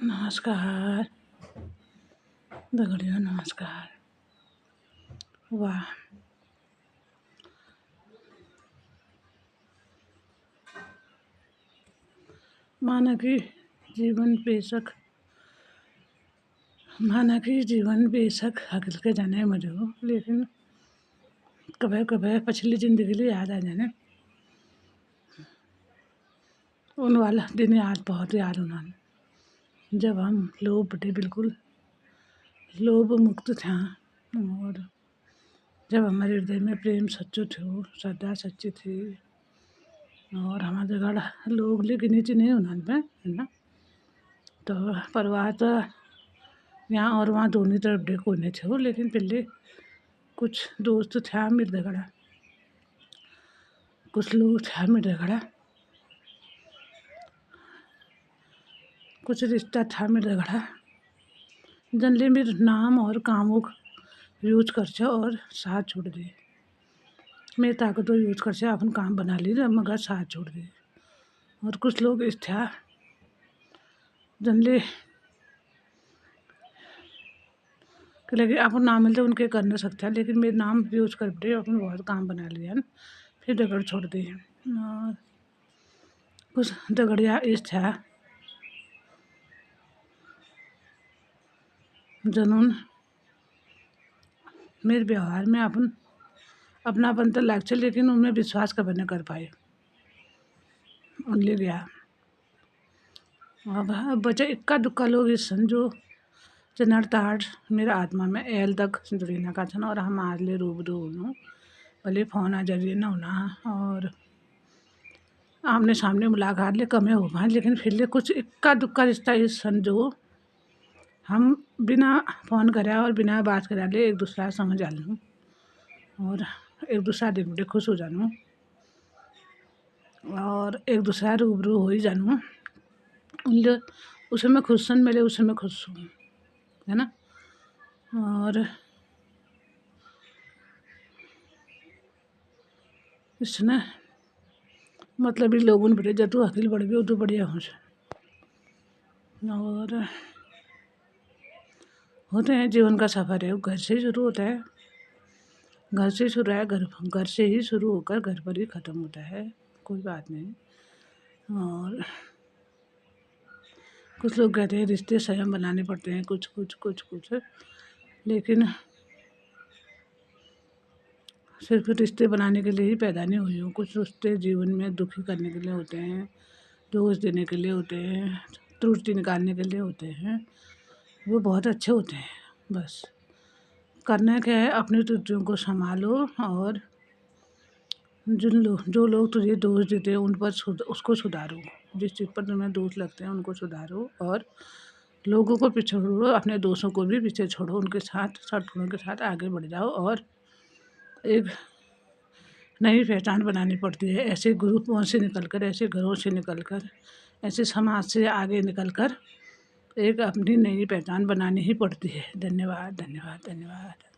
नमस्कार दगड़ियों, नमस्कार। वाह, माना कि जीवन बेशक हकल के जाने मुझे हो, लेकिन कभी कभी पिछली ज़िंदगी लिए याद आ जाने उन वाला दिन बहुत याद उन्होंने जब हम लोग बड़े बिल्कुल लोभ मुक्त थे, और जब हमारे हृदय में प्रेम सच्चो थे, श्रद्धा सच्ची थी, और हमारे घर लोग लेकिन नहीं उन्होंने पे है ना। तो परिवार तो यहाँ और वहाँ दोनों तरफ देखो नहीं थे, लेकिन पहले कुछ दोस्त थे मेरे घड़ा, कुछ लोग थे मेरे घड़ा, कुछ रिश्ता था मेरे घड़ा जनले मेरे नाम और कामों यूज कर और साथ छोड़ दे। मेरी ताकतों यूज कर अपन काम बना ली मगर साथ छोड़ दे। और कुछ लोग इस था जनले लेकिन अपन नाम मिलते उनके कर नहीं सकता, लेकिन मेरे नाम यूज कर दे अपन बहुत काम बना लिया फिर दगड़ छोड़ दिए। और कुछ दगड़िया इस था जनून मेरे व्यवहार में अपनापन तो लाग, लेकिन उनमें विश्वास कभी नहीं कर पाए उन ले गया। अब बचे इक्का दुक्का लोग इस जो जनरताड़ मेरा आत्मा में एल तक जुड़ीना का छन, और हम आज ले रूबरू हूँ भले फोन आ जरिए ना होना और आमने सामने मुलाकात ले कमे हो पाए, लेकिन फिर ले कुछ इक्का दुक्का रिश्ता इस सन जो हम बिना फ़ोन करे और बिना बात करे ले एक दूसरा समझ आ लूँ और एक दूसरा देख बड़े खुश हो जानूँ और एक दूसरा रूबरू हो ही जानूँ। उन उसे मैं खुश सन मिले, उसे मैं खुश हूँ, है ना। और इसने मतलब ही लोगों ने बड़े जतु अखिल बढ़ गए तो बढ़िया हो। और होते हैं जीवन का सफ़र है, वो घर से शुरू होता है, घर से शुरू है, घर से ही शुरू होकर घर पर ही ख़त्म होता है, कोई बात नहीं। और कुछ लोग कहते हैं रिश्ते स्वयं बनाने पड़ते हैं, कुछ लेकिन सिर्फ रिश्ते बनाने के लिए ही पैदा नहीं हुई हूँ। कुछ रिश्ते जीवन में दुखी करने के लिए होते हैं, दोष देने के लिए होते हैं, त्रुटि निकालने के लिए होते हैं, वो बहुत अच्छे होते हैं। बस करना क्या है, अपनी त्रुटियों को संभालो और जो लोग तुझे दोष देते हैं उन पर उसको सुधारो, जिस चीज़ पर तुम्हें दोष लगते हैं उनको सुधारो और लोगों को पीछे छोड़ो, अपने दोस्तों को भी पीछे छोड़ो, उनके साथ सद्गुणों के साथ आगे बढ़ जाओ और एक नई पहचान बनानी पड़ती है। ऐसे ग्रुपों से निकलकर, ऐसे घरों से निकलकर, ऐसे समाज से आगे निकलकर एक अपनी नई पहचान बनानी ही पड़ती है। धन्यवाद, धन्यवाद, धन्यवाद।